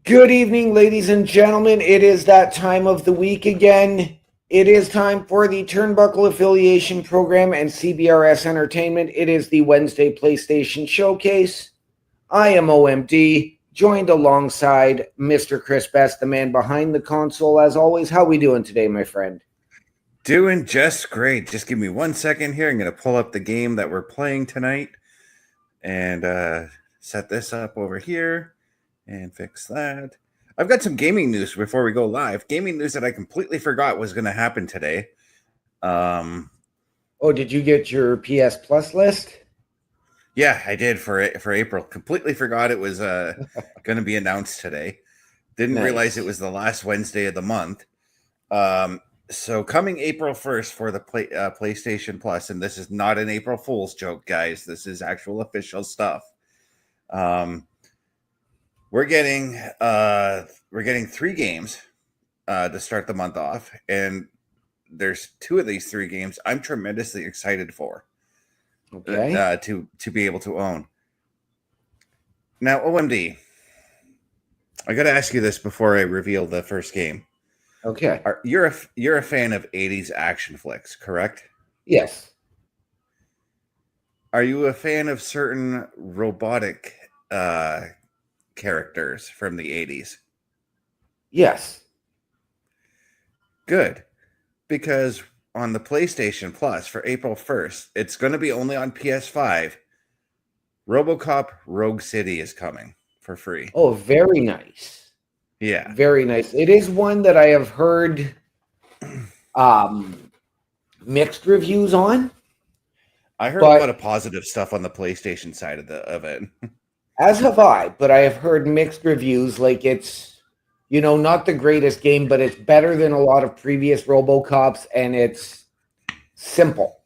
Good evening, ladies and gentlemen. It is that time of the week again. It is time for the Turnbuckle Affiliation Program and CBRS Entertainment. It is the Wednesday PlayStation Showcase. I am OMD, joined alongside Mr. Chris Best, the man behind the console. As always, how we doing today, my friend? Doing just great. Just give me 1 second here. I'm going to pull up the game that we're playing tonight and set this up over here and fix that. I've got some gaming news before we go live. Gaming news that I completely forgot was going to happen today. Oh, did you get your PS Plus list? Yeah, I did for April. Completely forgot it was going to be announced today. Didn't realize it Nice. was the last Wednesday of the month. So coming April 1st for the PlayStation Plus, and this is not an April Fool's joke, guys. This is actual official stuff. We're getting 3 games to start the month off, and there's 2 of these 3 games I'm tremendously excited for. Okay. To be able to own. Now, OMD, I got to ask you this before I reveal the first game. Okay. You're a fan of 80s action flicks, correct? Yes. Are you a fan of certain robotic characters from the 80s? Yes. Good. Because on the PlayStation Plus for April 1st, it's going to be only on PS5. RoboCop Rogue City is coming for free. Oh, very nice. Yeah. Very nice. It is one that I have heard um, mixed reviews on, I heard a lot but of positive stuff on the PlayStation side of it. as have I. But I have heard mixed reviews. Like it's, not the greatest game, but it's better than a lot of previous RoboCops, and it's simple.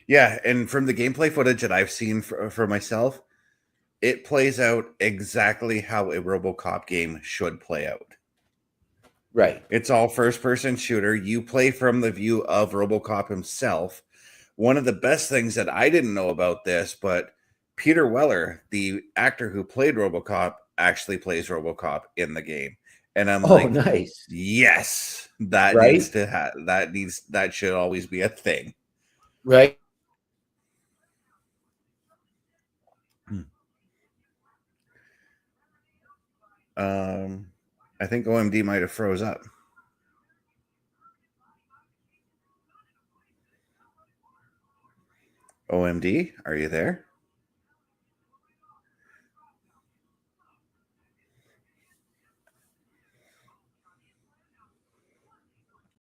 Yeah, and from the gameplay footage that I've seen for myself, it plays out exactly how a RoboCop game should play out. Right. It's all first-person shooter. You play from the view of RoboCop himself. One of the best things that I didn't know about this, but Peter Weller, the actor who played RoboCop, actually plays RoboCop in the game. And I'm Oh, like, nice. yes, that needs Right. to that should always be a thing. Right. Um, I think OMD might have froze up. OMD, are you there?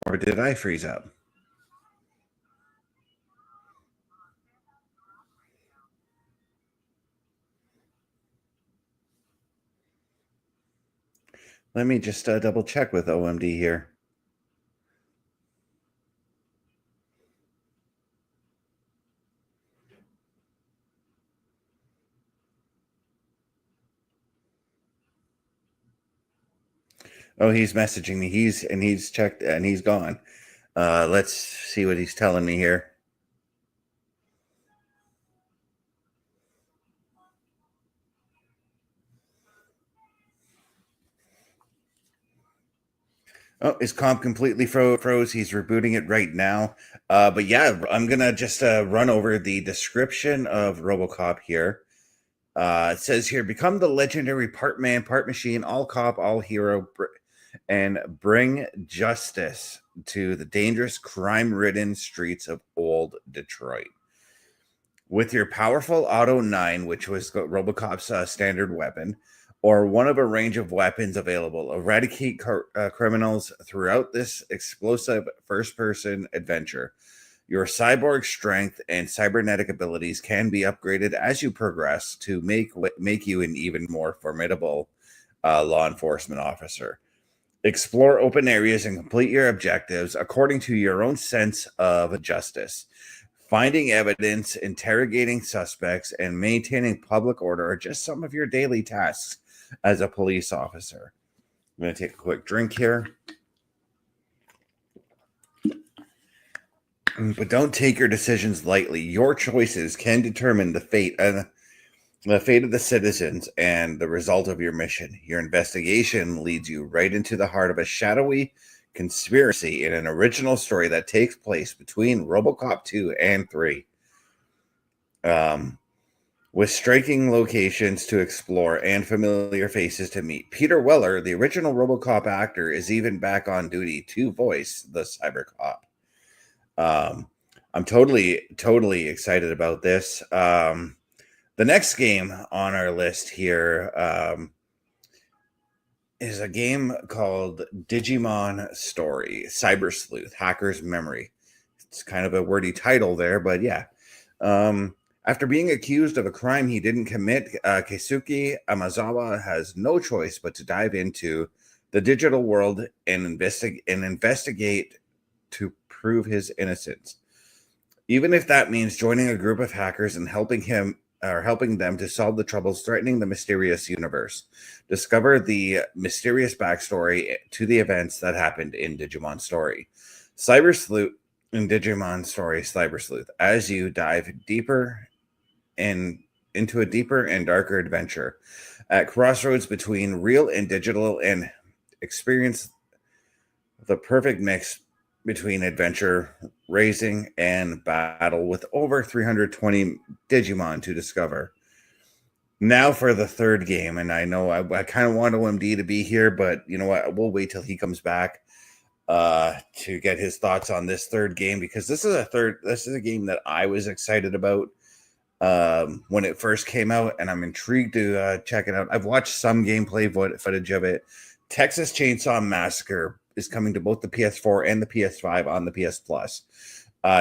Or did I freeze up? Let me just double check with OMD here. Oh, he's messaging me. He's checked and he's gone. Let's see what he's telling me here. Oh, his comp completely froze. He's rebooting it right now. But yeah, I'm gonna just run over the description of RoboCop here. It says here, become the legendary part man, part machine, all cop, all hero, and bring justice to the dangerous, crime-ridden streets of old Detroit. With your powerful Auto 9, which was RoboCop's standard weapon, or one of a range of weapons available, eradicate criminals throughout this explosive first-person adventure. Your cyborg strength and cybernetic abilities can be upgraded as you progress to make you an even more formidable law enforcement officer. Explore open areas and complete your objectives according to your own sense of justice. Finding evidence, interrogating suspects, and maintaining public order are just some of your daily tasks as a police officer. I'm going to take a quick drink here. But don't take your decisions lightly. Your choices can determine the fate The fate of the citizens and the result of your mission. Your investigation leads you right into the heart of a shadowy conspiracy in an original story that takes place between RoboCop 2 and 3. With striking locations to explore and familiar faces to meet. Peter Weller, the original RoboCop actor, is even back on duty to voice the Cybercop. I'm totally excited about this. The next game on our list here is a game called Digimon Story, Cyber Sleuth, Hacker's Memory. It's kind of a wordy title there, but yeah. After being accused of a crime he didn't commit, Keisuke Amazawa has no choice but to dive into the digital world and investigate to prove his innocence. Even if that means joining a group of hackers and helping them to solve the troubles threatening the mysterious universe. Discover the mysterious backstory to the events that happened in Digimon Story. Cyber Sleuth in Digimon Story Cyber Sleuth as you dive deeper and into a deeper and darker adventure at crossroads between real and digital and experience the perfect mix between adventure, racing, and battle with over 320 Digimon to discover. Now for the third game, and I know I kind of want OMD to be here, but you know what? We'll wait till he comes back to get his thoughts on this third game, because this is a game that I was excited about when it first came out, and I'm intrigued to check it out. I've watched some gameplay footage of it. Texas Chainsaw Massacre is coming to both the PS4 and the PS5 on the PS Plus.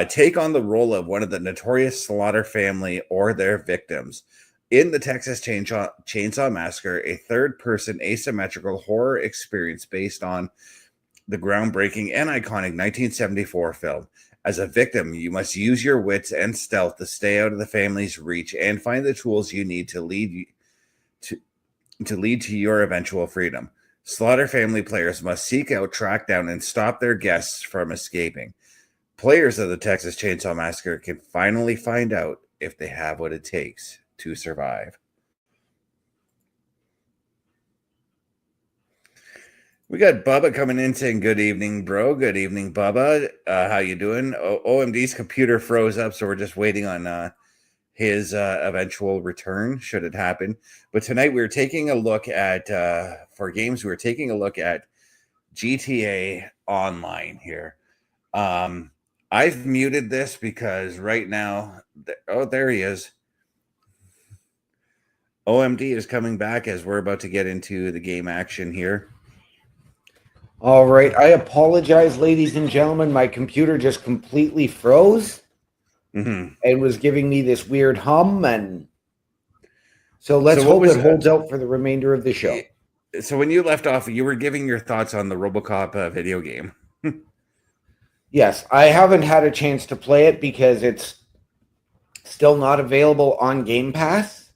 Take on the role of one of the notorious Slaughter family or their victims. In the Texas Chainsaw Massacre, a third-person asymmetrical horror experience based on the groundbreaking and iconic 1974 film. As a victim, you must use your wits and stealth to stay out of the family's reach and find the tools you need to lead to your eventual freedom. Slaughter family players must seek out, track down, and stop their guests from escaping. Players of the Texas Chainsaw Massacre can finally find out if they have what it takes to survive. We got Bubba coming in saying, good evening, bro. Good evening, Bubba. How you doing? OMD's computer froze up, so we're just waiting on his eventual return, should it happen. But tonight we're taking a look at, for games, we're taking a look at GTA Online here. I've muted this because right now, there he is. OMD is coming back as we're about to get into the game action here. All right. I apologize, ladies and gentlemen. My computer just completely froze and was giving me this weird hum. And so let's hope it holds out for the remainder of the show. So when you left off, you were giving your thoughts on the RoboCop video game. Yes, I haven't had a chance to play it because it's still not available on Game Pass.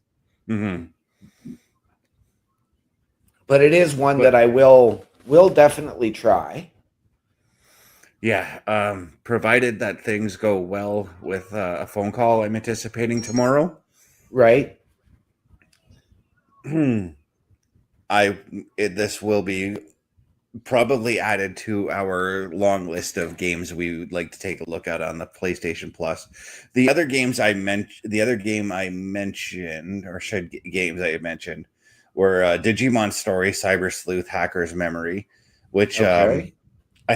But it is one that I will definitely try. Yeah, provided that things go well with a phone call I'm anticipating tomorrow. Right. This will be probably added to our long list of games we would like to take a look at on the PlayStation Plus. The other games I mentioned, were Digimon Story, Cyber Sleuth, Hacker's Memory, which I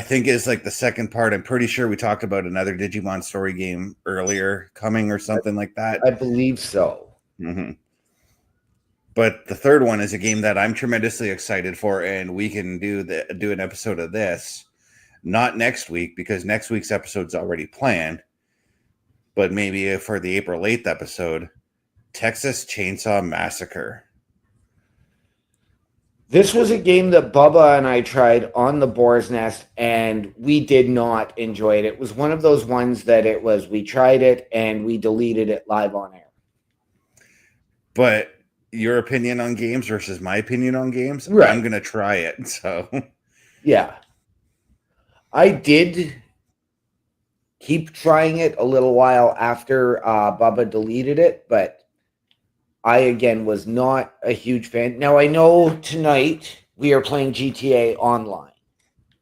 think is like the second part. I'm pretty sure we talked about another Digimon Story game earlier coming or something like that. I believe so. But the third one is a game that I'm tremendously excited for, and we can do an episode of this, not next week because next week's episode's already planned, but maybe for the April 8th episode, Texas Chainsaw Massacre. This was a game that Bubba and I tried on the Boar's Nest, and we did not enjoy it. It was one of those ones that we tried it and we deleted it live on air. But your opinion on games versus my opinion on games, right. I'm going to try it. So, yeah. I did keep trying it a little while after Bubba deleted it, but I again was not a huge fan. Now I know tonight we are playing GTA Online.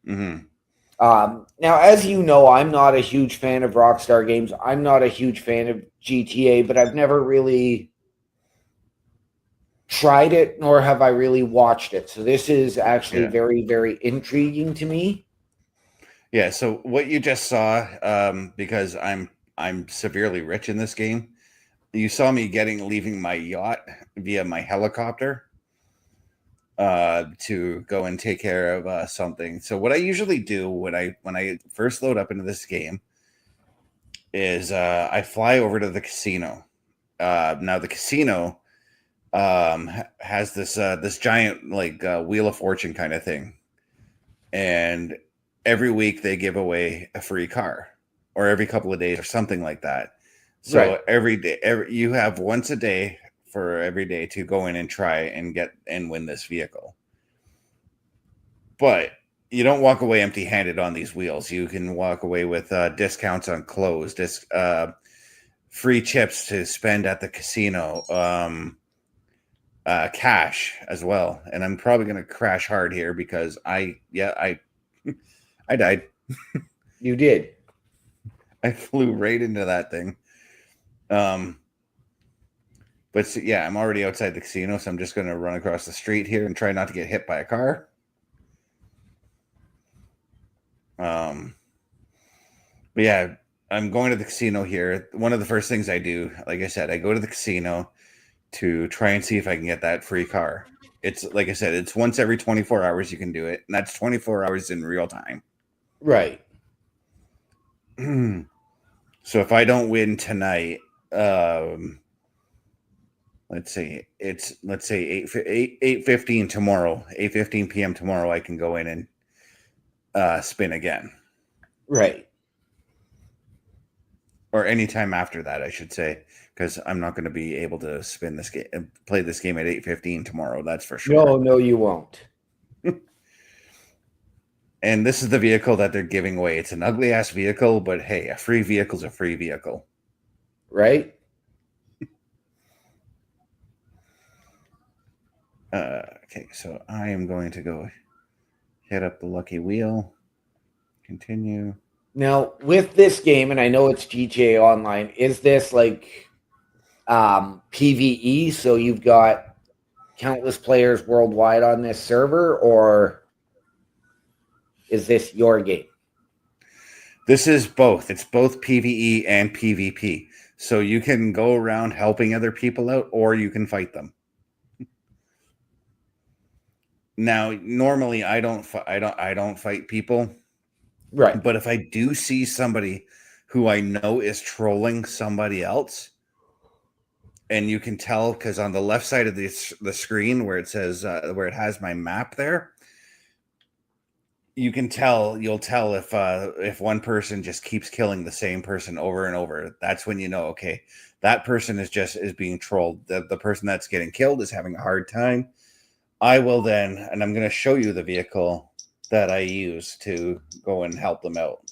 Mm-hmm. Now, as you know, I'm not a huge fan of Rockstar games. I'm not a huge fan of GTA, but I've never really tried it, nor have I really watched it. So this is actually Yeah. very, very intriguing to me. Yeah. So what you just saw, because I'm severely rich in this game, you saw me leaving my yacht via my helicopter to go and take care of something. So what I usually do when I first load up into this game is I fly over to the casino. Now the casino has this giant like Wheel of Fortune kind of thing, and every week they give away a free car, or every couple of days, or something like that. So Right. every day, you have once a day for every day to go in and try and get and win this vehicle. But you don't walk away empty-handed on these wheels. You can walk away with discounts on clothes, free chips to spend at the casino, cash as well. And I'm probably going to crash hard here because I I died. You did. I flew right into that thing. Um, but yeah, I'm already outside the casino, so I'm just going to run across the street here and try not to get hit by a car. But yeah, I'm going to the casino here. One of the first things I do, like I said, I go to the casino to try and see if I can get that free car. It's like I said, it's once every 24 hours you can do it, and that's 24 hours in real time. Right. So if I don't win tonight, let's say 8:15 tomorrow, 8:15 p.m. tomorrow, I can go in and spin again. Right. Or anytime after that, I should say, because I'm not going to be able to spin this game, play this game at 8:15 tomorrow. That's for sure. No, you won't. And this is the vehicle that they're giving away. It's an ugly ass vehicle, but hey, a free vehicle is a free vehicle. Right. Okay, so I am going to go hit up the lucky wheel. Continue. Now, with this game, and I know it's GTA Online, is this like PvE? So you've got countless players worldwide on this server, or is this your game? This is both. It's both PvE and PvP. So you can go around helping other people out, or you can fight them. Now, normally I don't fight people, Right. but if I do see somebody who I know is trolling somebody else, and you can tell because on the left side of the screen where it says where it has my map there, you'll tell if one person just keeps killing the same person over and over. That's when you know, okay, that person is being trolled. The person that's getting killed is having a hard time. I will then, and I'm going to show you the vehicle that I use to go and help them out.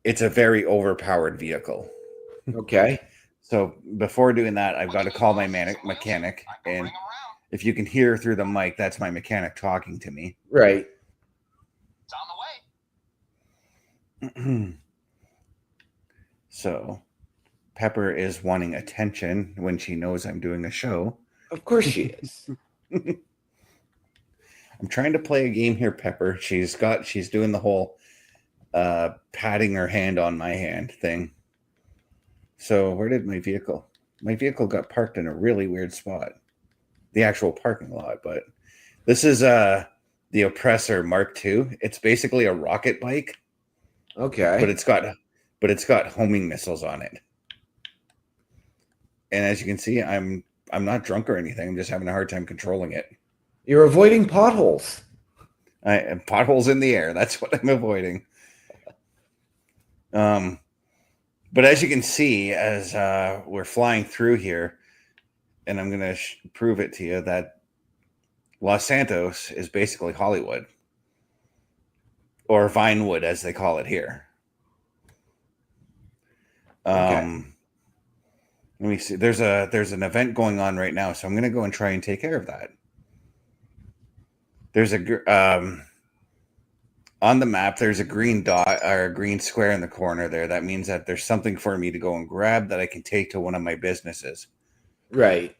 It's a very overpowered vehicle. Okay. So before doing that, I've got to call my mechanic, and if you can hear through the mic, that's my mechanic talking to me. Right. It's on the way. So Pepper is wanting attention when she knows I'm doing a show. Of course she is. I'm trying to play a game here, Pepper. She's doing the whole patting her hand on my hand thing. So where did my vehicle? My vehicle got parked in a really weird spot. The actual parking lot, but this is the Oppressor Mark II. It's basically a rocket bike. Okay. But it's got homing missiles on it. And as you can see, I'm not drunk or anything. I'm just having a hard time controlling it. You're avoiding potholes. Potholes in the air. That's what I'm avoiding. But as you can see, as we're flying through here, and I'm going to prove it to you that Los Santos is basically Hollywood, or Vinewood, as they call it here. Okay. Let me see. There's an event going on right now, so I'm gonna go and try and take care of that. There's on the map. There's a green dot or a green square in the corner there. That means that there's something for me to go and grab that I can take to one of my businesses. Right.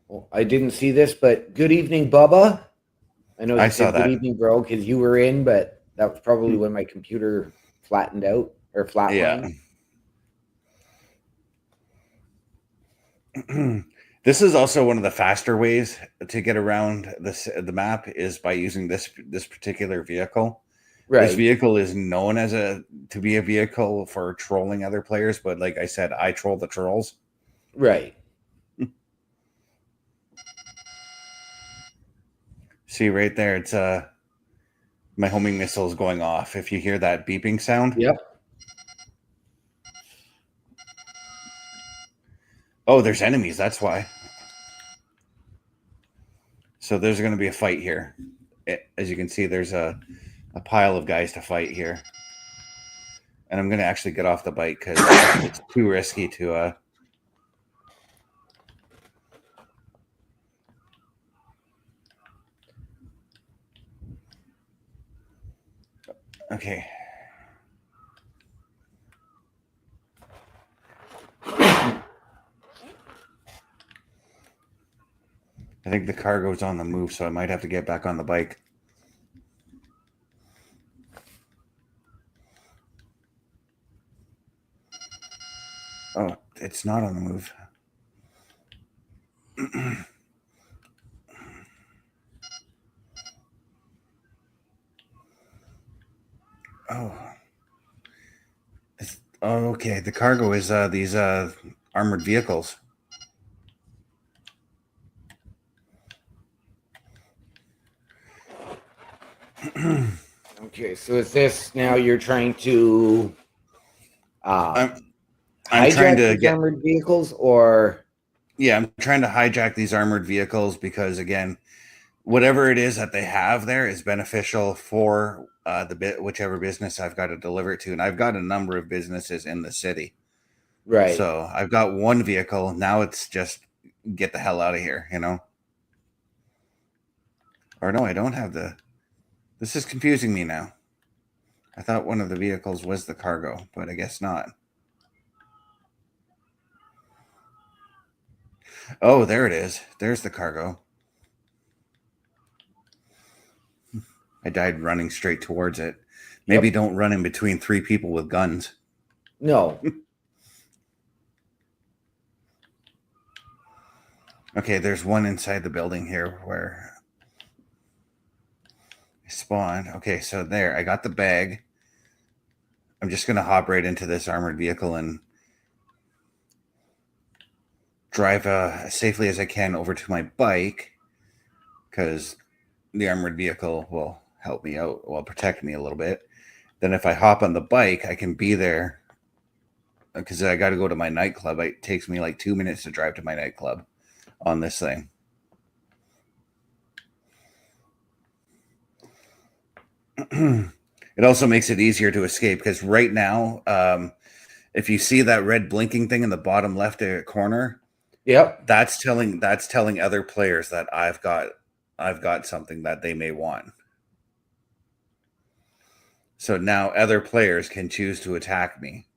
Well, I didn't see this, but good evening, Bubba. I know I he saw said good that. evening, bro, because you were in, but that was probably when my computer flattened out or flatlined. Yeah. This is also one of the faster ways to get around the map is by using this particular vehicle. Right. This vehicle is known to be a vehicle for trolling other players, but like I said, I troll the trolls. Right. See right there, it's my homing missile is going off. If you hear that beeping sound. Yep. Oh, there's enemies, that's why. So there's going to be a fight here. As you can see, there's a pile of guys to fight here. And I'm going to actually get off the bike because it's too risky to... Okay. I think the cargo's on the move, so I might have to get back on the bike. Oh, it's not on the move. Oh, okay. The cargo is these armored vehicles. Okay, so is this now you're trying to I'm hijack trying to these get armored vehicles, or yeah, I'm trying to hijack these armored vehicles because again, whatever it is that they have there is beneficial for whichever business I've got to deliver it to, and I've got a number of businesses in the city. right? So I've got one vehicle now. It's just get the hell out of here, you know. Or no, I don't have the. This is confusing me now. I thought one of the vehicles was the cargo, but I guess not. Oh, there it is. There's the cargo. I died running straight towards it. Maybe don't run in between three people with guns. No. Okay, there's one inside the building here where I spawned. Okay, so there, I got the bag. I'm just going to hop right into this armored vehicle and drive as safely as I can over to my bike because the armored vehicle will help me out, will protect me a little bit. Then if I hop on the bike, I can be there because I got to go to my nightclub. It takes me like 2 minutes to drive to my nightclub on this thing. It also makes it easier to escape because right now, if you see that red blinking thing in the bottom left corner, that's telling other players that I've got something that they may want. So now other players can choose to attack me.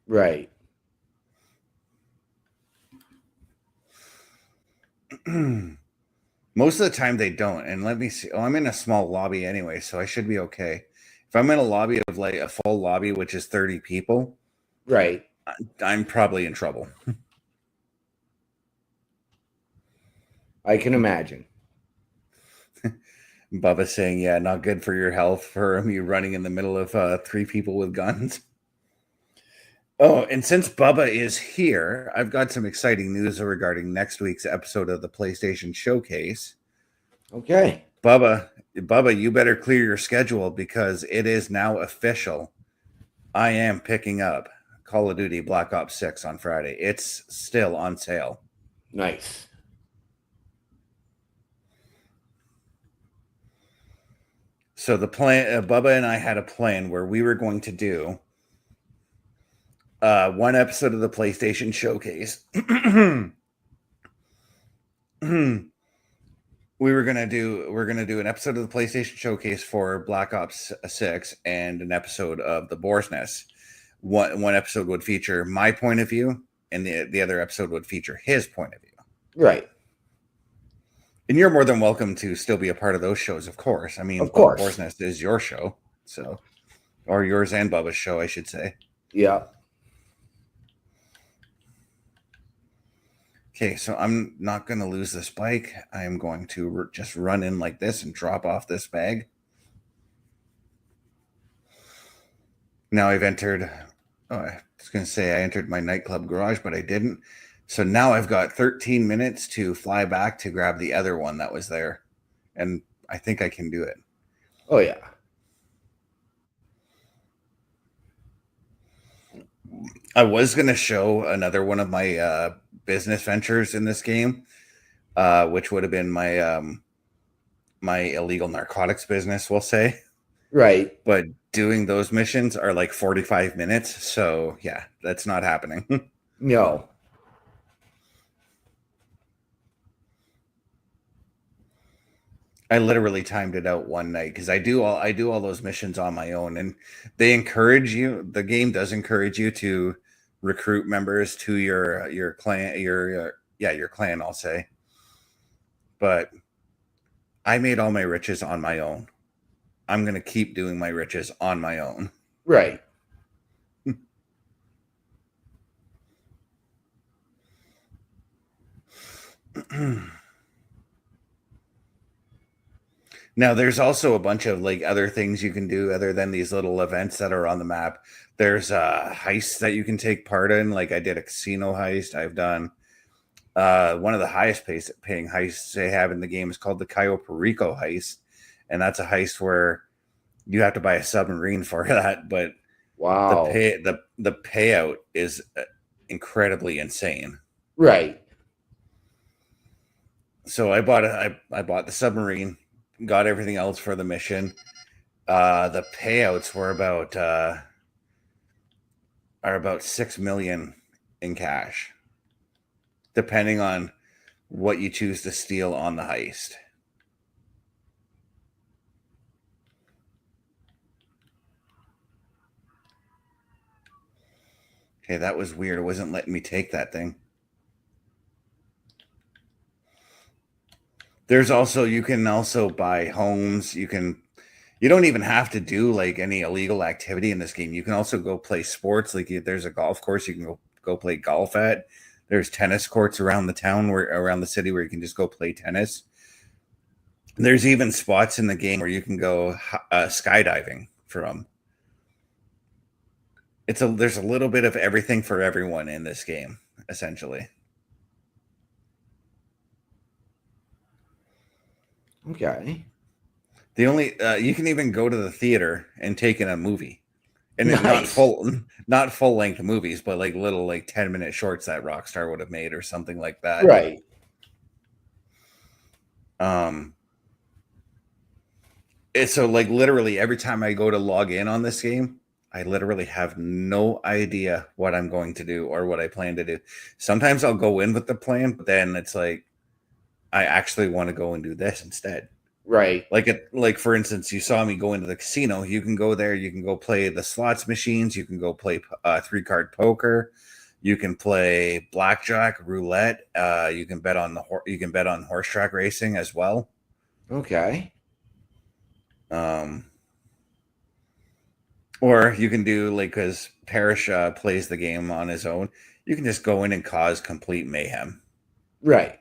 Right. Most of the time they don't. And let me see. Oh, I'm in a small lobby anyway, so I should be okay. If I'm in a lobby of like a full lobby, which is 30 people, right, I'm probably in trouble. I can imagine. Bubba saying, yeah, not good for your health for me running in the middle of three people with guns. Oh, and since Bubba is here, I've got some exciting news regarding next week's episode of the PlayStation Showcase. Okay. Bubba, you better clear your schedule because it is now official. I am picking up Call of Duty Black Ops 6 on Friday. It's still on sale. Nice. So the plan, Bubba and I had a plan where we were going to do one episode of the PlayStation Showcase. We're gonna do an episode of the PlayStation Showcase for Black Ops 6 and an episode of the Boar's Nest. One episode would feature my point of view, and the other episode would feature his point of view. Right. And you're more than welcome to still be a part of those shows, of course. I mean, of course, Boar's Nest is your show, so, or yours and Bubba's show, I should say. Yeah. Okay, so I'm not going to lose this bike. I am going to just run in like this and drop off this bag. Now I've entered, I was going to say I entered my nightclub garage, but I didn't. So now I've got 13 minutes to fly back to grab the other one that was there. And I think I can do it. Oh, yeah. I was going to show another one of my business ventures in this game, which would have been my my illegal narcotics business, we'll say. Right. But doing those missions are like 45 minutes. So, yeah, that's not happening. No. I literally timed it out one night because I do all those missions on my own, and they encourage you. The game does encourage you to recruit members to your clan, your clan, I'll say. But I made all my riches on my own. I'm gonna keep doing my riches on my own. Right. Now, there's also a bunch of like other things you can do other than these little events that are on the map. There's heists that you can take part in. Like I did a casino heist. I've done one of the highest paying heists they have in the game is called the Cayo Perico heist, and that's a heist where you have to buy a submarine for that. But wow, the payout is incredibly insane. Right. So I bought the submarine, got everything else for the mission. The payouts were about 6 million in cash, depending on what you choose to steal on the heist. Okay, that was weird. It wasn't letting me take that thing. There's also, you can also buy homes. You don't even have to do like any illegal activity in this game. You can also go play sports. Like there's a golf course you can go play golf at. There's tennis courts around the town around the city where you can just go play tennis. There's even spots in the game where you can go skydiving from. There's a little bit of everything for everyone in this game, essentially. Okay. The only you can even go to the theater and take in a movie, and Nice. not full length movies, but like little like 10-minute shorts that Rockstar would have made or something like that. Right. It's so like literally every time I go to log in on this game, I literally have no idea what I'm going to do or what I plan to do. Sometimes I'll go in with the plan, but then it's like I actually want to go and do this instead. Right. Like for instance, you saw me go into the casino. You can go there. You can go play the slots machines. You can go play 3-card poker. You can play blackjack, roulette. You can bet on horse track racing as well. Okay. Or you can do like because Parrish plays the game on his own. You can just go in and cause complete mayhem. Right.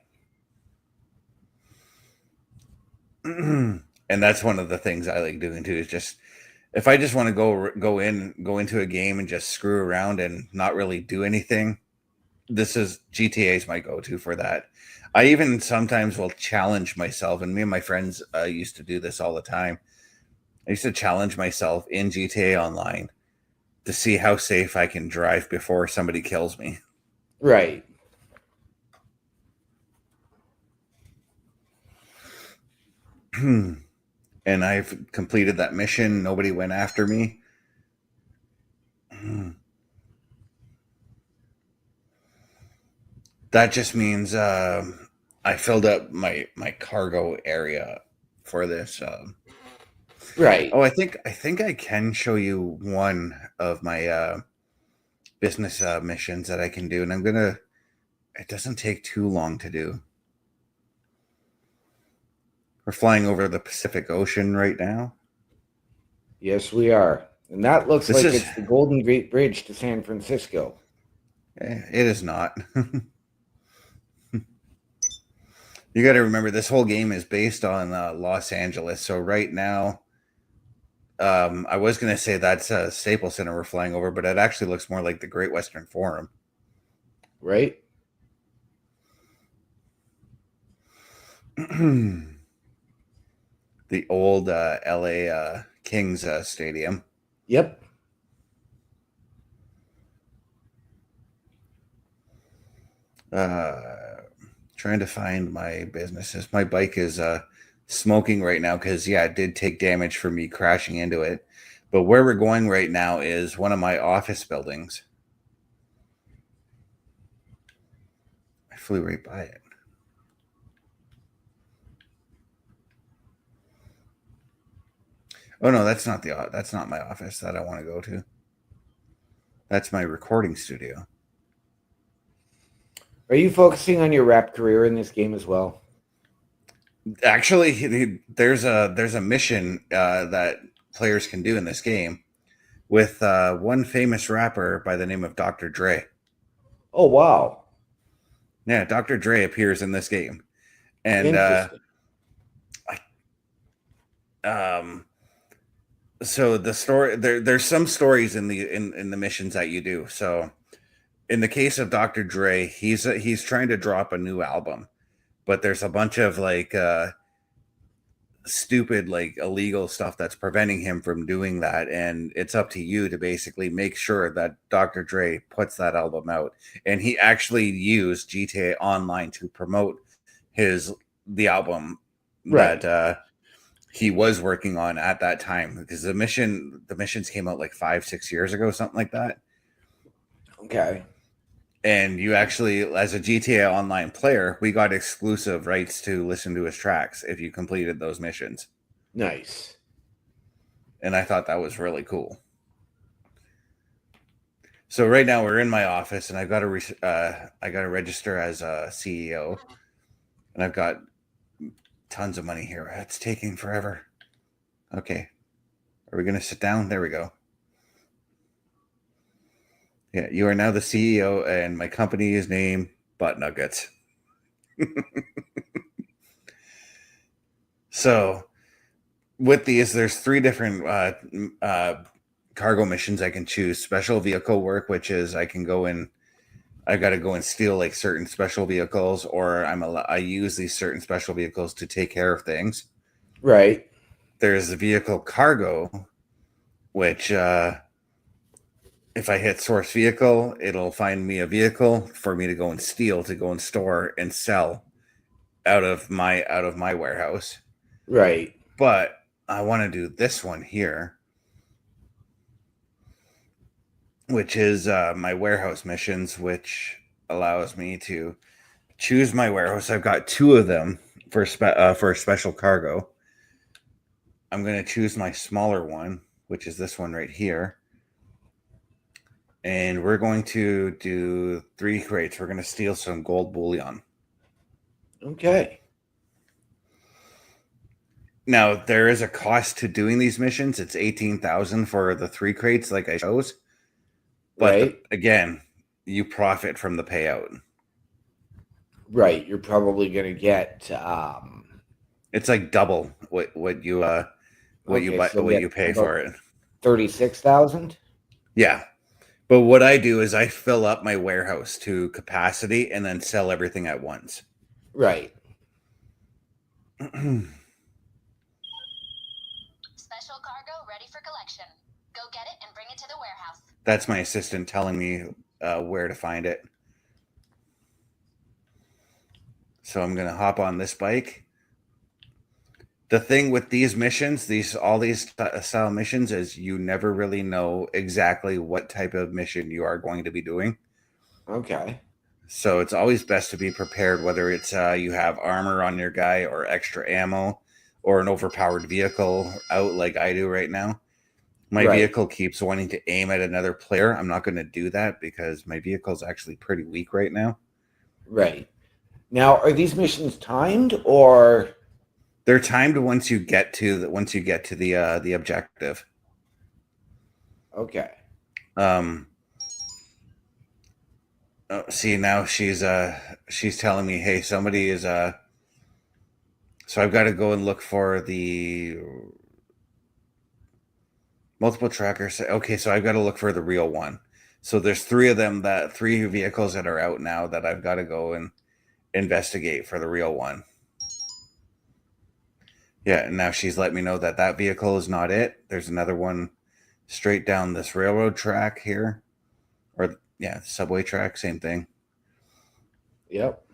And that's one of the things I like doing too, is just if I just want to go into a game and just screw around and not really do anything, GTA is my go-to for that. I even sometimes will challenge myself, and me and my friends used to do this all the time. I used to challenge myself in GTA Online to see how safe I can drive before somebody kills me. Right. And I've completed that mission. Nobody went after me. That just means I filled up my cargo area for this. Right. Oh, I think I can show you one of my business missions that I can do, and I'm gonna. It doesn't take too long to do. We're flying over the Pacific Ocean right now. Yes, we are. And that looks This like is. it's the Golden Gate Bridge to San Francisco. It is not. You got to remember, this whole game is based on Los Angeles. So right now, I was going to say that's Staples Center we're flying over, but it actually looks more like the Great Western Forum. Right? The old LA Kings stadium. Yep. Trying to find my businesses. My bike is smoking right now because, yeah, it did take damage from me crashing into it. But where we're going right now is one of my office buildings. I flew right by it. Oh no, that's not my office that I want to go to. That's my recording studio. Are you focusing on your rap career in this game as well? Actually, there's a mission that players can do in this game with one famous rapper by the name of Dr. Dre. Oh, wow. Yeah, Dr. Dre appears in this game, and Interesting. um, so the story there's some stories in the missions that you do. So in the case of Dr. Dre, he's trying to drop a new album, but there's a bunch of like stupid like illegal stuff that's preventing him from doing that, and it's up to you to basically make sure that Dr. Dre puts that album out. And he actually used GTA Online to promote the album Right. that he was working on at that time, because the missions came out like 5-6 years ago, something like that. Okay. And you actually, as a GTA Online player, we got exclusive rights to listen to his tracks if you completed those missions. Nice. And I thought that was really cool. So right now we're in my office, and I got to register as a CEO, and I've got tons of money here. It's taking forever. Okay, are we gonna sit down? There we go. Yeah, you are now the CEO, and my company is named Butt Nuggets. So with these, there's 3 different cargo missions I can choose. Special vehicle work, which is I can go in. I got to go and steal like certain special vehicles, or I use these certain special vehicles to take care of things. Right. There's the vehicle cargo, which if I hit source vehicle, it'll find me a vehicle for me to go and steal, to go and store and sell out of my warehouse. Right. But I want to do this one here, which is my warehouse missions, which allows me to choose my warehouse. I've got 2 of them for special cargo. I'm going to choose my smaller one, which is this one right here. And we're going to do 3 crates. We're going to steal some gold bullion. Okay. Now, there is a cost to doing these missions. It's 18,000 for the 3 crates, like I chose. But Right. again, you profit from the payout. Right. You're probably going to get It's like double what you buy, so what get you pay about for it. 36,000. Yeah. But what I do is I fill up my warehouse to capacity and then sell everything at once. Right. Special cargo ready for collection. Go get it and bring it to the warehouse. That's my assistant telling me where to find it. So I'm going to hop on this bike. The thing with these missions, all these style missions, is you never really know exactly what type of mission you are going to be doing. Okay. So it's always best to be prepared, whether it's you have armor on your guy or extra ammo or an overpowered vehicle out like I do right now. My Right. vehicle keeps wanting to aim at another player. I'm not going to do that because my vehicle is actually pretty weak right now. Right. Now, are these missions timed or? They're timed once you get to the objective. Okay. Oh, see, now she's telling me, hey, somebody is so I've got to go and look for the multiple trackers. Okay, so I've got to look for the real one. So there's three vehicles that are out now that I've got to go and investigate for the real one. Yeah, and now she's let me know that vehicle is not it. There's another one straight down this railroad track here. Or, yeah, subway track, same thing. Yep.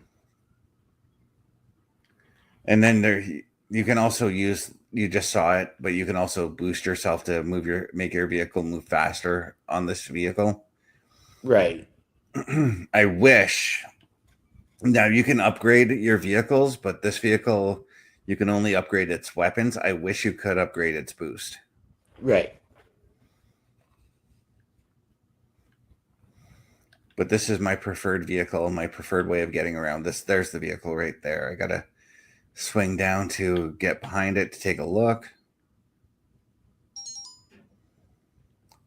And then you can also use, you just saw it, but you can also boost yourself to make your vehicle move faster on this vehicle. Right. I wish. Now you can upgrade your vehicles, but this vehicle, you can only upgrade its weapons. I wish you could upgrade its boost. Right. But this is my preferred vehicle, my preferred way of getting around this. There's the vehicle right there. I gotta swing down to get behind it to take a look.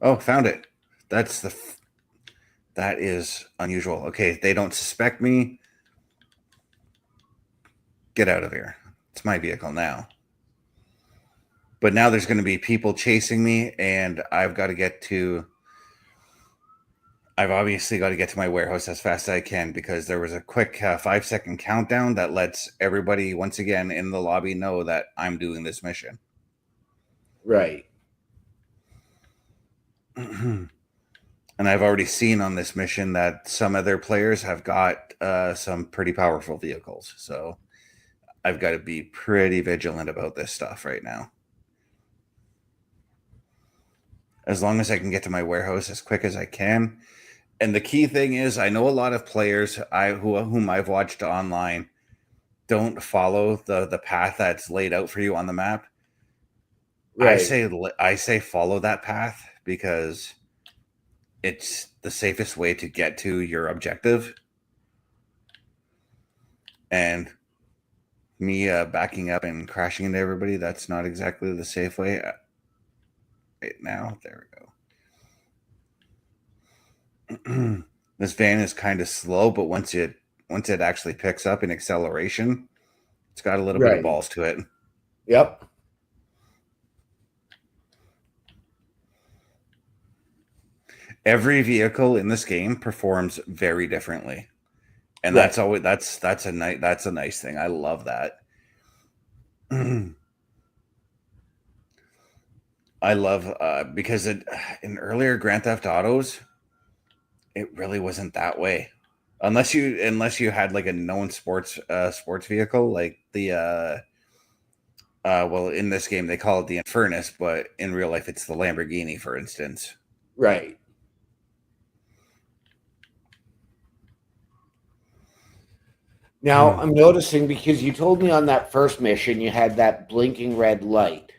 Oh, found it. That is unusual. Okay, they don't suspect me. Get out of here. It's my vehicle now. But now there's going to be people chasing me, and I've obviously got to get to my warehouse as fast as I can because there was a quick 5-second countdown that lets everybody once again in the lobby know that I'm doing this mission. Right. And I've already seen on this mission that some other players have got some pretty powerful vehicles. So I've got to be pretty vigilant about this stuff right now. As long as I can get to my warehouse as quick as I can. And the key thing is, I know a lot of players whom I've watched online don't follow the path that's laid out for you on the map. Right. I say follow that path because it's the safest way to get to your objective. And me backing up and crashing into everybody, that's not exactly the safe way. Right now, there we go. This van is kind of slow, but once it actually picks up in acceleration, it's got a little bit of balls to it. Yep. Every vehicle in this game performs very differently, and right. that's a nice thing. I love that. I love because in earlier Grand Theft Autos, it really wasn't that way, unless you had like a known sports vehicle like the well, in this game they call it the Infernus, but in real life it's the Lamborghini, for instance. Right. Now I'm noticing, because you told me on that first mission you had that blinking red light.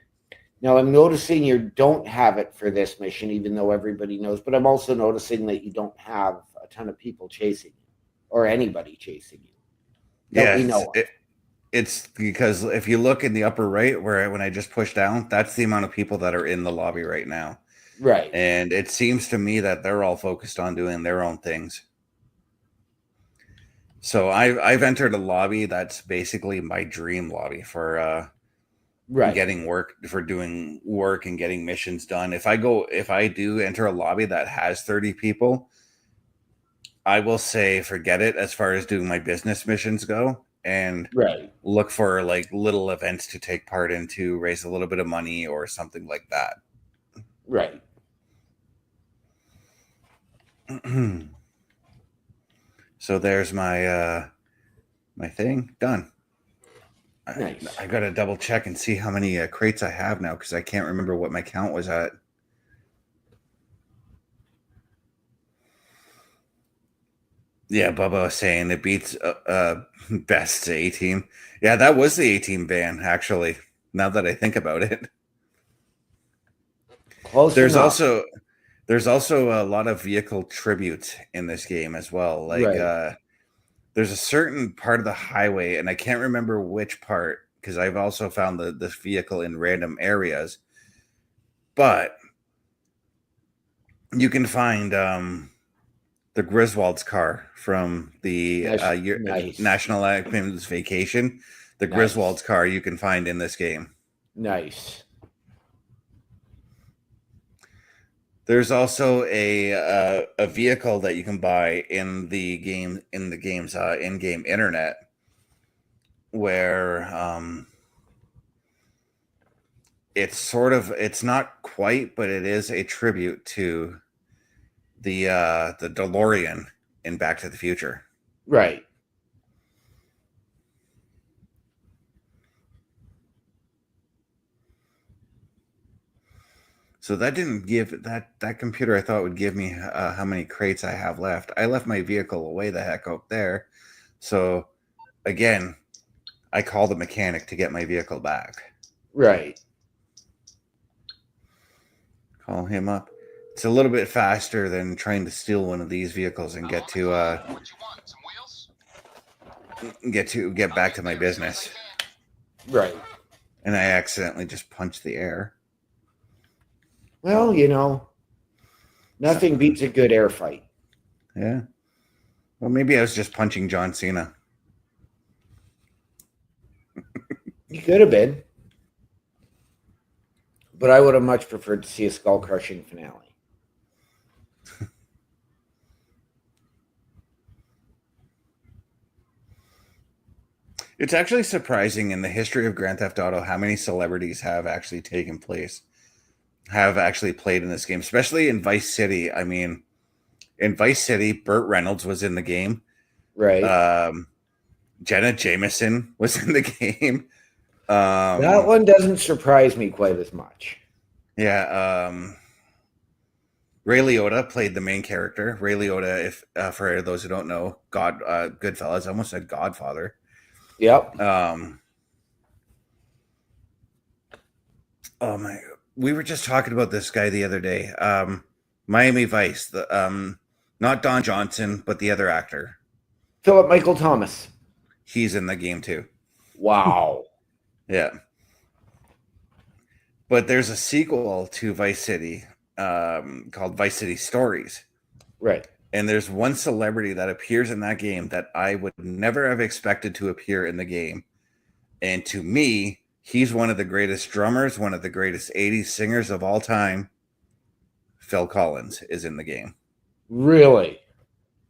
Now I'm noticing you don't have it for this mission, even though everybody knows, but I'm also noticing that you don't have a ton of people chasing you or anybody chasing you. Yeah, we know it's because if you look in the upper right when I just push down, that's the amount of people that are in the lobby right now. Right. And it seems to me that they're all focused on doing their own things. So I've entered a lobby that's basically my dream lobby for getting work, for doing work and getting missions done. If I do enter a lobby that has 30 people, I will say forget it as far as doing my business missions go, and look for like little events to take part in to raise a little bit of money or something like that. Right. So there's my my thing done. Nice. I got to double check and see how many crates I have now, because I can't remember what my count was at. Yeah, Bubba was saying it beats best A-Team. Yeah, that was the A-Team van, actually, now that I think about it. Close There's enough. also a lot of vehicle tributes in this game as well. Like Right. there's a certain part of the highway, and I can't remember which part because I've also found this vehicle in random areas. But you can find the Griswold's car from the Nice. National Lampoon's Vacation. The Nice. Griswold's car you can find in this game. Nice. There's also a vehicle that you can buy in the game's in-game internet, where it's not quite, but it is a tribute to the DeLorean in Back to the Future. Right. So that didn't give that computer I thought would give me how many crates I have left. I left my vehicle away the heck out there. So again, I called the mechanic to get my vehicle back. Right. Call him up. It's a little bit faster than trying to steal one of these vehicles and get back to my business. Right. And I accidentally just punched the air. Well, nothing beats a good air fight. Yeah. Well, maybe I was just punching John Cena. You could have been. But I would have much preferred to see a skull-crushing finale. It's actually surprising in the history of Grand Theft Auto how many celebrities have actually played in this game, especially in Vice City. I mean, in Vice City, Burt Reynolds was in the game. Right. Jenna Jameson was in the game. That one doesn't surprise me quite as much. Yeah. Ray Liotta played the main character. Ray Liotta, if for those who don't know, Goodfellas. I almost said Godfather. Yep. Oh my! We were just talking about this guy the other day. Miami Vice. The not Don Johnson, but the other actor. Philip Michael Thomas. He's in the game too. Wow. Yeah. But there's a sequel to Vice City called Vice City Stories. Right. And there's one celebrity that appears in that game that I would never have expected to appear in the game. And to me, he's one of the greatest drummers, one of the greatest 80s singers of all time. Phil Collins is in the game. Really?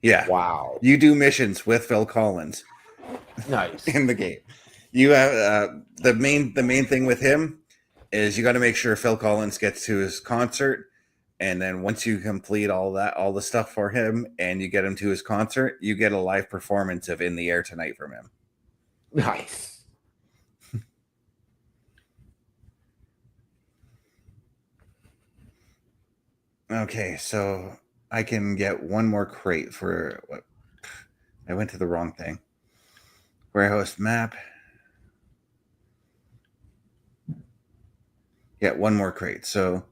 Yeah. Wow. You do missions with Phil Collins. Nice. In the game. You have the main thing with him is you got to make sure Phil Collins gets to his concert. And then once you complete all the stuff for him and you get him to his concert, you get a live performance of In the Air Tonight from him. Nice. Okay, so I can get one more crate for what? I went to the wrong thing. Warehouse map. Yeah, one more crate. So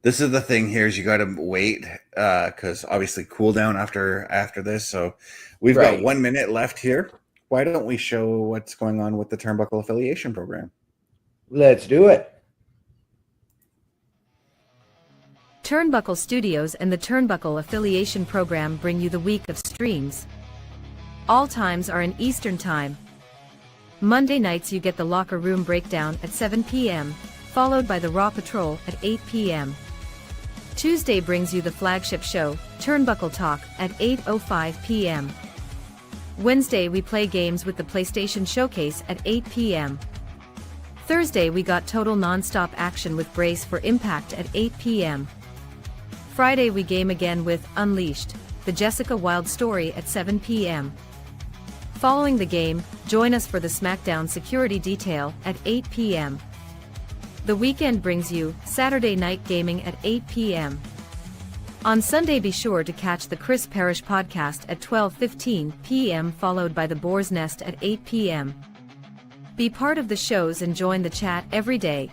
this is the thing here is you got to wait because obviously cooldown after this. So we've got 1 minute left here. Why don't we show what's going on with the Turnbuckle Affiliation Program? Let's do it. Turnbuckle Studios and the Turnbuckle Affiliation Program bring you the week of streams. All times are in Eastern Time. Monday nights you get the Locker Room Breakdown at 7 p.m., followed by the Raw Patrol at 8 p.m. Tuesday brings you the flagship show, Turnbuckle Talk, at 8:05 p.m. Wednesday we play games with the PlayStation ShowCase at 8 p.m. Thursday we got total non-stop action with Brace for Impact at 8 p.m. Friday we game again with Unleashed, the Jessica Wilde story at 7 p.m. Following the game, join us for the SmackDown Security Detail at 8 p.m. The weekend brings you Saturday Night Gaming at 8 p.m. On Sunday, be sure to catch the Chris Parrish podcast at 12:15 p.m. followed by the Boar's Nest at 8 p.m. Be part of the shows and join the chat every day.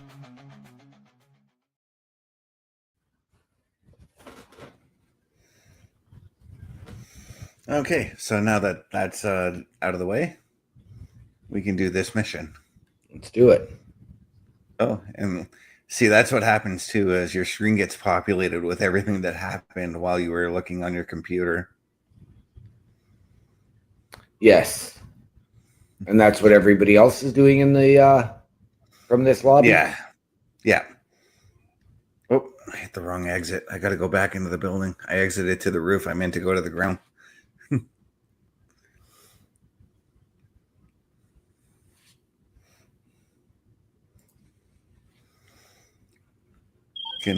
Okay, so now that that's out of the way, we can do this mission. Let's do it. Oh, and see, that's what happens too, as your screen gets populated with everything that happened while you were looking on your computer. Yes. And that's what everybody else is doing in the from this lobby? Yeah. Yeah. Oh, I hit the wrong exit. I got to go back into the building. I exited to the roof. I meant to go to the ground. Can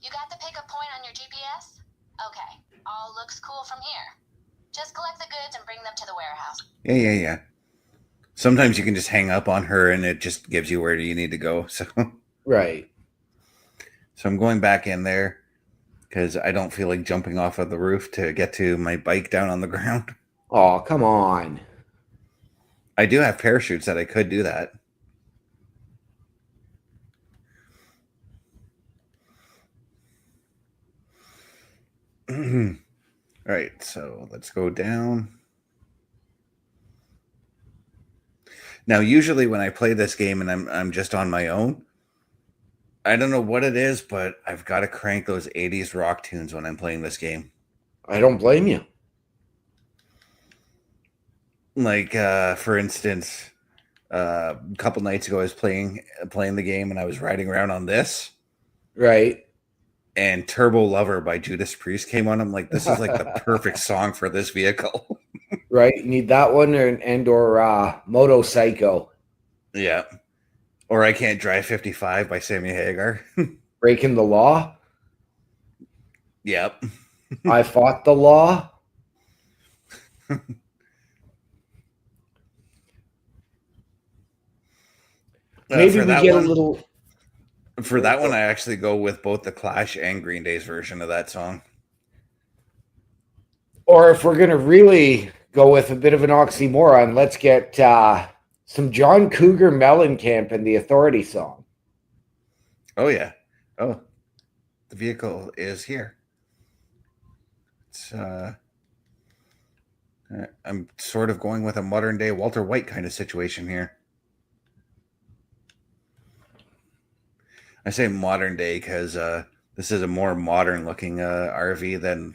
You got the pickup point on your GPS? Okay, all looks cool from here. Just collect the goods and bring them to the warehouse. yeah. Sometimes you can just hang up on her and it just gives you where you need to go. So Right. So I'm going back in there because I don't feel like jumping off of the roof to get to my bike down on the ground. Oh, come on. I do have parachutes that I could do that. All right, so let's go down. Now, usually when I play this game and I'm just on my own, I don't know what it is, but I've got to crank those 80s rock tunes when I'm playing this game. I don't blame you. Like, for instance, a couple nights ago, I was playing the game and I was riding around on this. Right. And Turbo Lover by Judas Priest came on. I'm like, this is like the perfect song for this vehicle. Right. You need that one or Moto Psycho. Yeah. Or I Can't Drive 55 by Sammy Hagar. Breaking the Law. Yep. I Fought the Law. Maybe we get a little. For that one, I actually go with both the Clash and Green Day's version of that song. Or if we're going to really go with a bit of an oxymoron, let's get some John Cougar Mellencamp and the Authority song. Oh, yeah. Oh, the vehicle is here. It's, I'm sort of going with a modern day Walter White kind of situation here. I say modern day because this is a more modern looking RV than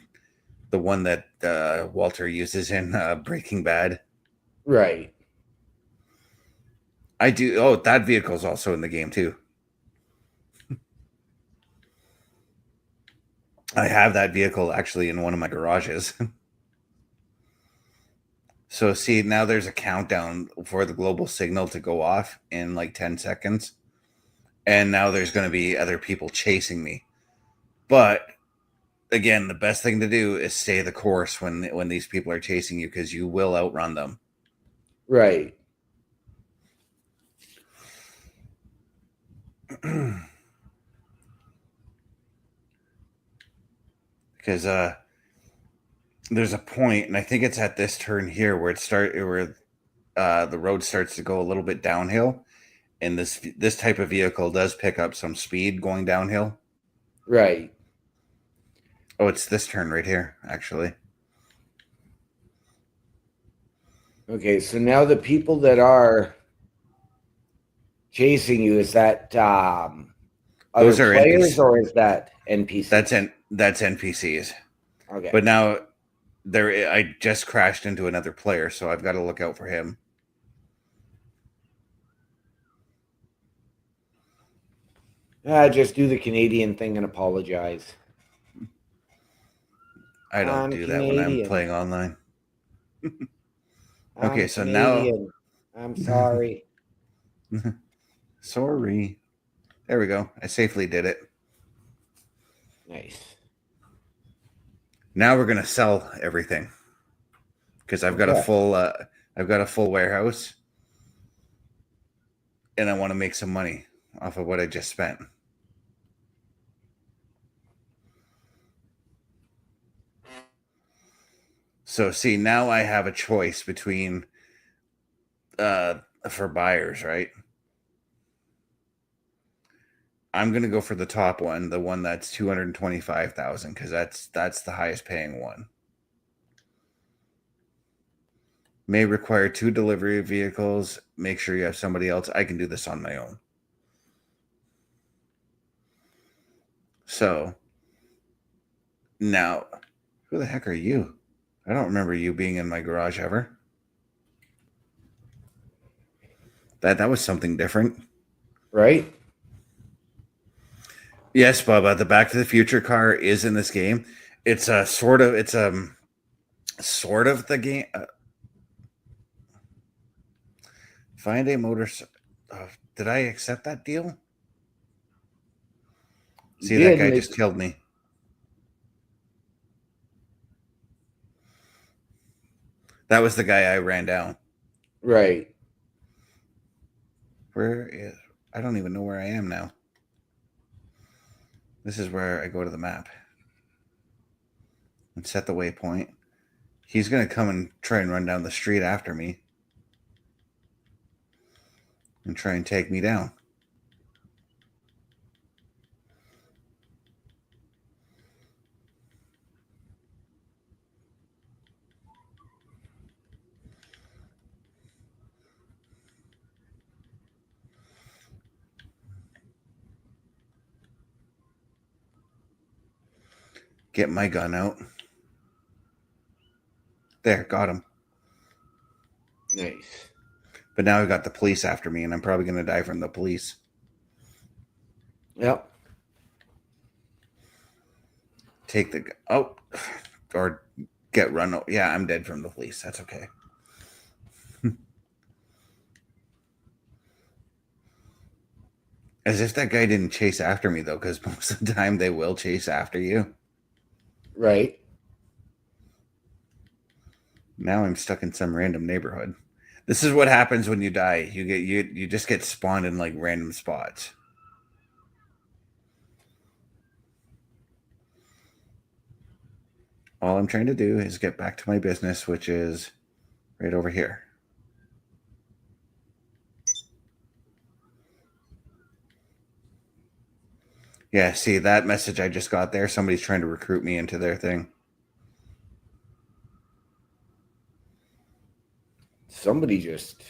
the one that Walter uses in Breaking Bad. Right. I do. Oh, that vehicle is also in the game too. I have that vehicle actually in one of my garages. So see, now there's a countdown for the global signal to go off in like 10 seconds. And now there's going to be other people chasing me. But again, the best thing to do is stay the course when these people are chasing you, because you will outrun them. Right. Because there's a point, and I think it's at this turn here where the road starts to go a little bit downhill, and this type of vehicle does pick up some speed going downhill. Right. Oh, it's this turn right here, actually. Okay, so now the people that are chasing you, is that other Those are players NPCs. or is that NPCs? That's NPCs. Okay. But now I just crashed into another player, so I've got to look out for him. Just do the Canadian thing and apologize. I don't I'm do that when I'm Canadian. playing online. I'm Okay, so Canadian. I'm sorry. Sorry. There we go. I safely did it. Nice. Now we're gonna sell everything because I've got a full warehouse, and I want to make some money off of what I just spent. So see, now I have a choice between for buyers, right? I'm gonna go for the top one, the one that's 225,000, because that's the highest paying one. May require 2 delivery vehicles. Make sure you have somebody else. I can do this on my own. So now, who the heck are you? I don't remember you being in my garage ever. That was something different. Right? Yes, Bubba, the Back to the Future car is in this game. It's a sort of the game. Find a motor. Did I accept that deal? See, that guy just killed me. That was the guy I ran down. Right. Where is... I don't even know where I am now. This is where I go to the map and set the waypoint. He's going to come and try and run down the street after me and try and take me down. Get my gun out. There, got him. Nice. But now I've got the police after me, and I'm probably going to die from the police. Yep. Take the... Oh. Or get run... Yeah, I'm dead from the police. That's okay. As if that guy didn't chase after me, though, because most of the time they will chase after you. Right. Now I'm stuck in some random neighborhood. This is what happens when you die. You just get spawned in like random spots. All I'm trying to do is get back to my business, which is right over here. Yeah, see that message I just got there? Somebody's trying to recruit me into their thing. Somebody just...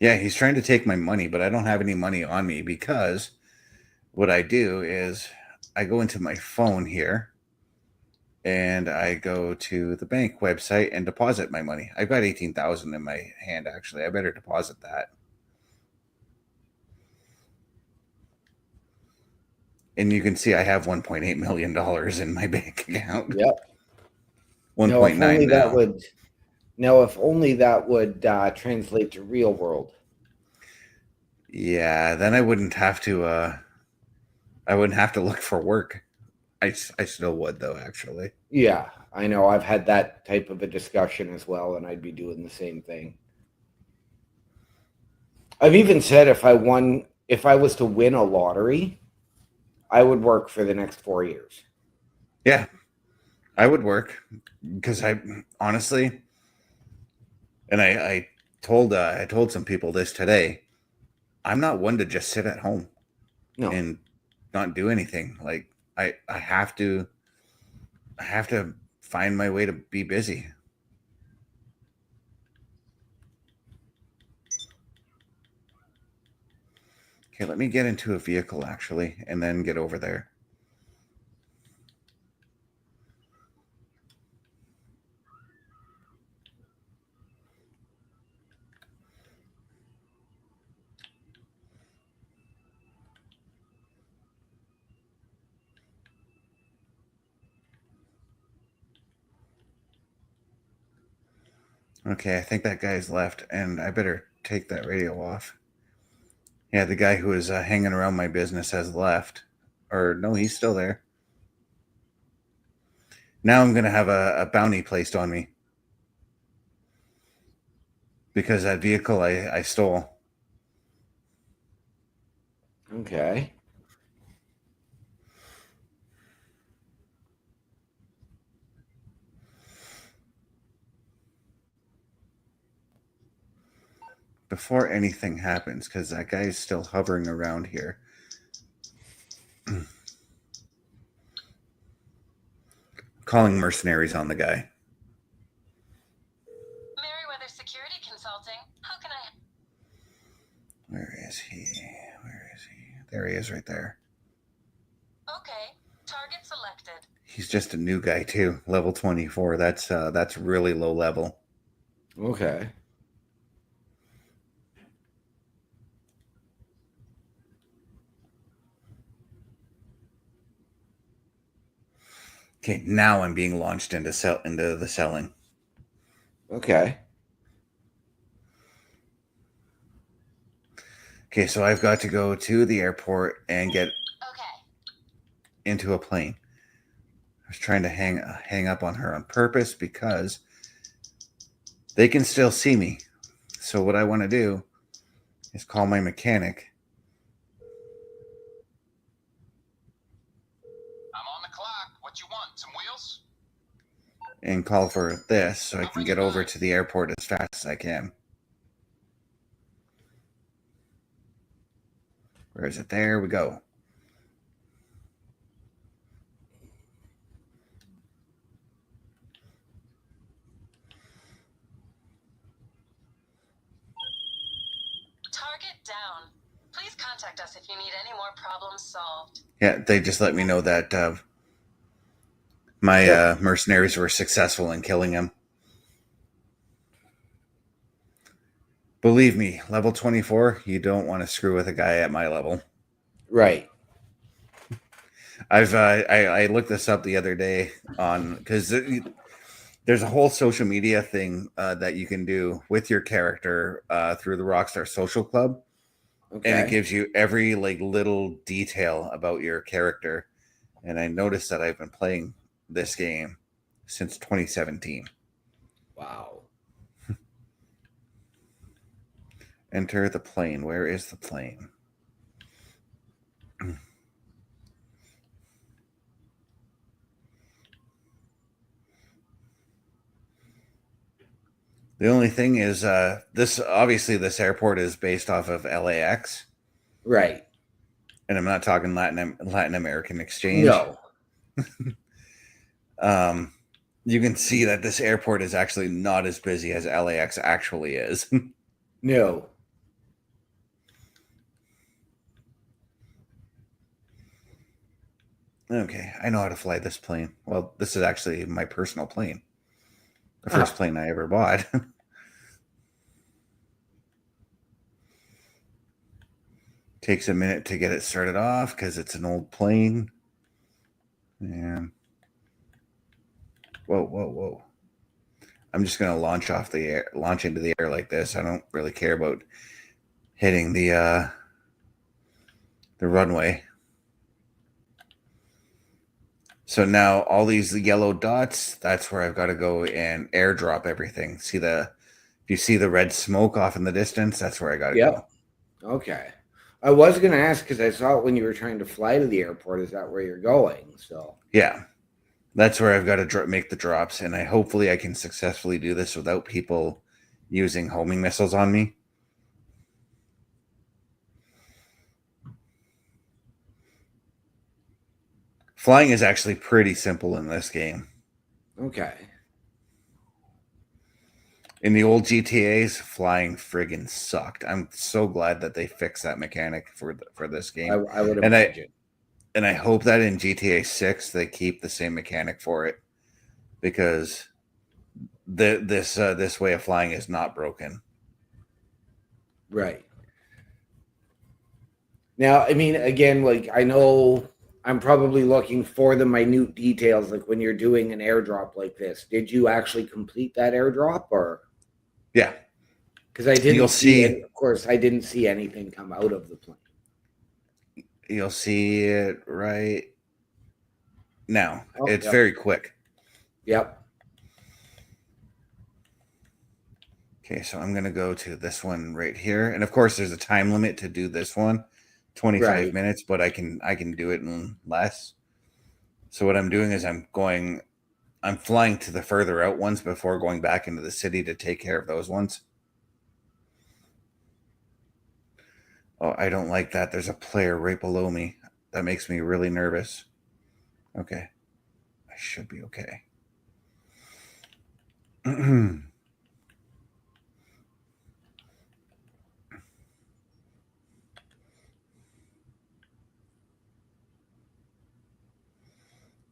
Yeah, he's trying to take my money, but I don't have any money on me because what I do is I go into my phone here and I go to the bank website and deposit my money. I've got 18,000 in my hand, actually. I better deposit that. And you can see I have $1.8 million in my bank account. Yep. 1.9 now. If only that would translate to real world. Yeah, then I wouldn't have to look for work. I still would, though, actually. Yeah, I know. I've had that type of a discussion as well, and I'd be doing the same thing. I've even said if I was to win a lottery, I would work for the next 4 years. Yeah, I would work because I honestly, and I told some people this today. I'm not one to just sit at home and not do anything. Like I have to find my way to be busy. Okay, let me get into a vehicle actually, and then get over there. Okay, I think that guy's left, and I better take that radio off. Yeah, the guy who was hanging around my business has left. Or, no, he's still there. Now I'm going to have a bounty placed on me. Because that vehicle I stole. Okay. before anything happens, because that guy is still hovering around here. Calling mercenaries on the guy. Merriweather Security Consulting. How can I... Where is he? Where is he? There he is right there. Okay. Target selected. He's just a new guy too. Level 24. That's really low level. Okay. Okay, now I'm being launched into the selling. Okay. Okay, so I've got to go to the airport and get into a plane. I was trying to hang up on her on purpose because they can still see me. So what I want to do is call my mechanic. I'm on the clock. What you want? Some wheels? And call for this so I can get over to the airport as fast as I can. Where is it? There we go. Target down. Please contact us if you need any more problems solved. Yeah, they just let me know that my mercenaries were successful in killing him. Believe me, level 24, you don't want to screw with a guy at my level. Right. I looked this up the other day on because there's a whole social media thing that you can do with your character through the Rockstar Social Club, Okay. and it gives you every like little detail about your character. And I noticed that I've been playing this game since 2017. Wow. Enter the plane. Where is the plane? The only thing is, this airport is based off of LAX, Right. and I'm not talking Latin American exchange. No. You can see that this airport is actually not as busy as LAX actually is. No. Okay, I know how to fly this plane. Well, this is actually my personal plane. The first plane I ever bought. Takes a minute to get it started off because it's an old plane. And whoa. I'm just gonna launch into the air like this. I don't really care about hitting the runway. So now all these yellow dots, that's where I've got to go and airdrop everything. If you see the red smoke off in the distance, that's where I got to go. Okay. I was going to ask because I saw it when you were trying to fly to the airport. Is that where you're going? So Yeah, that's where I've got to make the drops, and hopefully I can successfully do this without people using homing missiles on me. Flying is actually pretty simple in this game. okay. In the old GTAs, flying friggin' sucked. I'm so glad that they fixed that mechanic for this game. I would imagine. And I hope that in GTA 6 they keep the same mechanic for it, because this way of flying is not broken. Right. Now, I mean, again, like I know I'm probably looking for the minute details, like when you're doing an airdrop like this. Did you actually complete that airdrop, or? Yeah, Because I didn't You'll see see- it. Of course, I didn't see anything come out of the plane. you'll see it right now. Oh, It's yep. very quick. Yep. Okay, so I'm gonna go to this one right here, and of course, there's a time limit to do this one, 25 Right. minutes, but I can do it in less. So what I'm doing is I'm flying to the further out ones before going back into the city to take care of those ones. Oh, I don't like that. There's a player right below me. That makes me really nervous. Okay. I should be okay.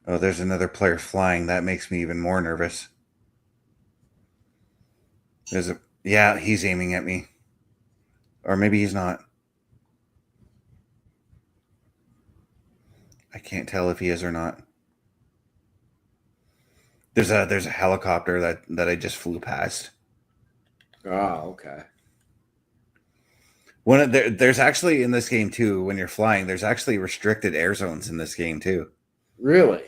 Oh, there's another player flying. That makes me even more nervous. Yeah, he's aiming at me. Or maybe he's not. I can't tell if he is or not. There's a helicopter that I just flew past. Oh, okay. There's actually in this game too, when you're flying, there's actually restricted air zones in this game too. Really?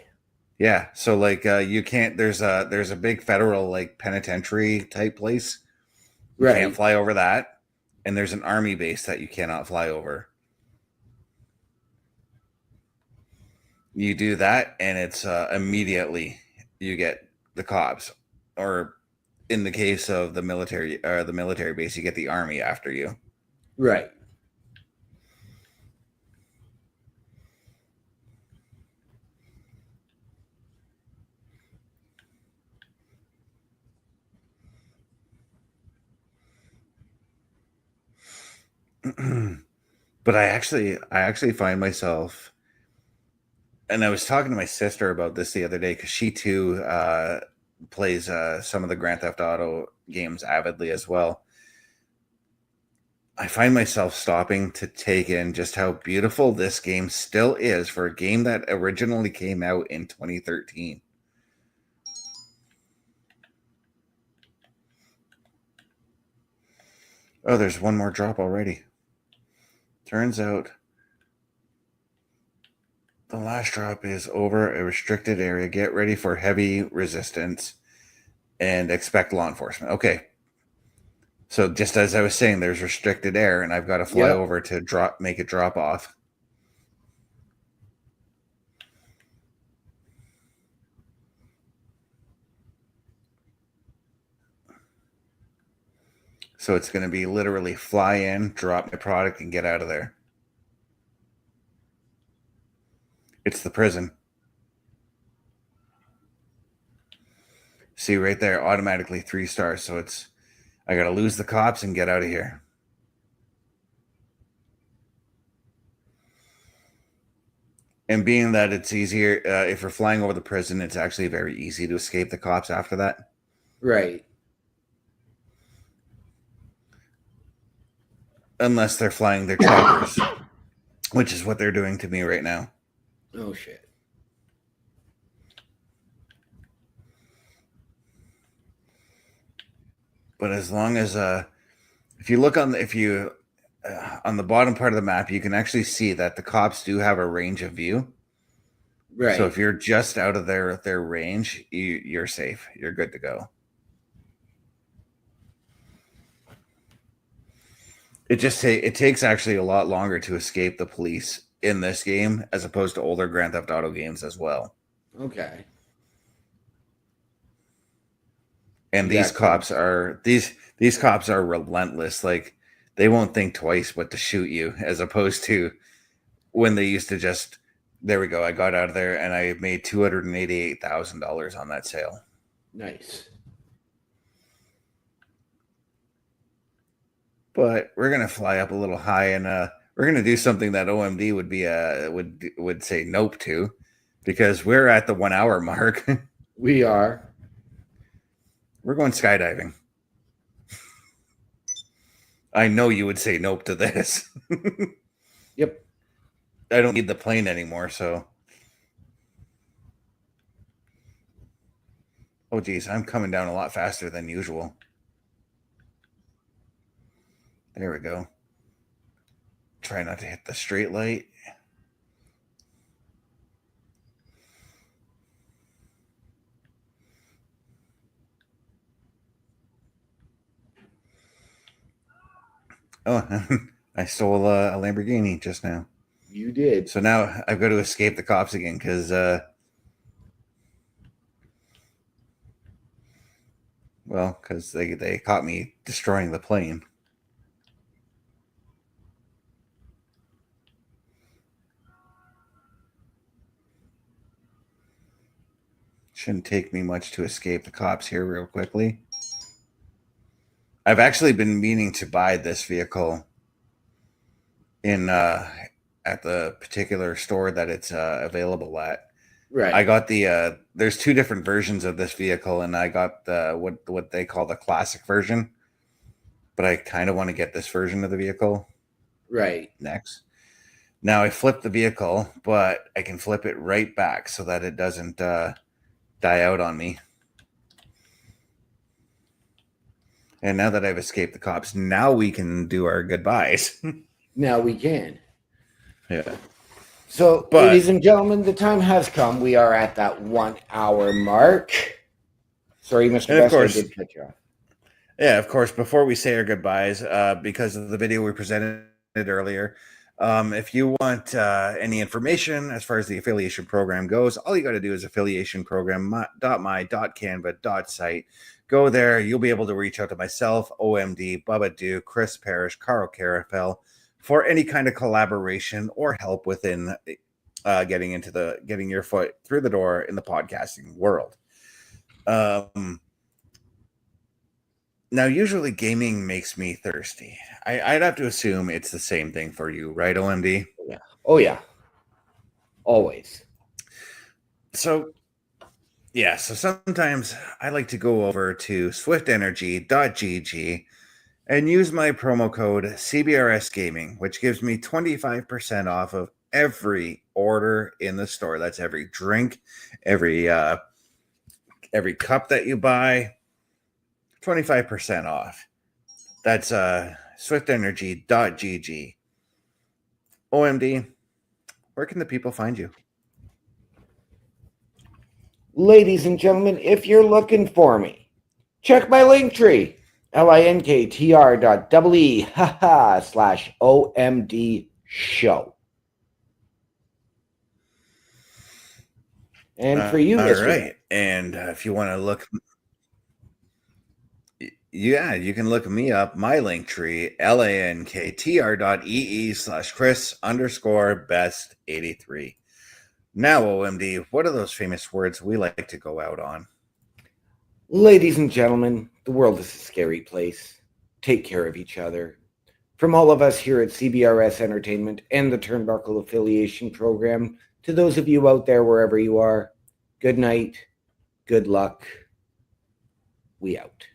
Yeah, so like you can't. There's a big federal like penitentiary type place. You can't Right. fly over that, and there's an army base that you cannot fly over. You do that, and it's immediately you get the cops, or in the case of the military base, you get the army after you. Right. But I actually find myself, and I was talking to my sister about this the other day because she too plays some of the Grand Theft Auto games avidly as well. I find myself stopping to take in just how beautiful this game still is for a game that originally came out in 2013. Oh, there's one more drop already. Turns out the last drop is over a restricted area. Get ready for heavy resistance and expect law enforcement. Okay. So just as I was saying, there's restricted air, and I've got to fly over to make it drop off. So it's going to be literally fly in, drop my product, and get out of there. It's the prison. See right there, automatically 3 stars. So I got to lose the cops and get out of here. And being that it's easier, if we're flying over the prison, it's actually very easy to escape the cops after that. Right. Unless they're flying their choppers, which is what they're doing to me right now. Oh shit. But as long as if you look on on the bottom part of the map, you can actually see that the cops do have a range of view. Right. So if you're just out of their range, you're safe. You're good to go. It takes actually a lot longer to escape the police in this game as opposed to older Grand Theft Auto games as well. Okay. And these cops are relentless. Like they won't think twice but to shoot you, as opposed to when they used to just, there we go, I got out of there and I made $288,000 on that sale. Nice. But we're gonna fly up a little high, and we're gonna do something that OMD would be would say nope to, because we're at the 1 hour mark. We are. We're going skydiving. I know you would say nope to this. Yep. I don't need the plane anymore, so. Oh geez, I'm coming down a lot faster than usual. There we go. Try not to hit the straight light. Oh, I stole a Lamborghini just now. You did. So now I've got to escape the cops again because, because they caught me destroying the plane. Shouldn't take me much to escape the cops here real quickly. I've actually been meaning to buy this vehicle in at the particular store that it's available at. Right. I got the there's two different versions of this vehicle, and I got the what they call the classic version. But I kind of want to get this version of the vehicle Right. next. Now I flipped the vehicle, but I can flip it right back so that it doesn't die out on me. And now that I've escaped the cops, now we can do our goodbyes. Now we can. Yeah. So, But- ladies and gentlemen, the time has come. We are at that 1 hour mark. Sorry, Mr. And of Best, I course- did cut you off. Yeah, of course, before we say our goodbyes, because of the video we presented earlier, if you want any information as far as the affiliation program goes, all you got to do is affiliationprogram.my.canva.site. Go there. You'll be able to reach out to myself, OMD, Bubba Dew, Chris Parrish, Carl Carafel for any kind of collaboration or help within getting your foot through the door in the podcasting world. Now, usually gaming makes me thirsty. I'd have to assume it's the same thing for you, right, OMD? Oh, yeah. Always. So sometimes I like to go over to swiftenergy.gg and use my promo code CBRS Gaming, which gives me 25% off of every order in the store. That's every drink, every cup that you buy, 25% off. That's swiftenergy.gg. OMD, where can the people find you? Ladies and gentlemen, if you're looking for me, check my link tree, linktr.ee/OMD show. And for you, all Mr. right. And if you want to look, yeah, you can look me up. My link tree, linktr.ee/Chris_best83. Now, OMD, what are those famous words we like to go out on? Ladies and gentlemen, the world is a scary place. Take care of each other. From all of us here at CBRS Entertainment and the Turnbuckle Affiliation Program, to those of you out there wherever you are, good night, good luck. We out.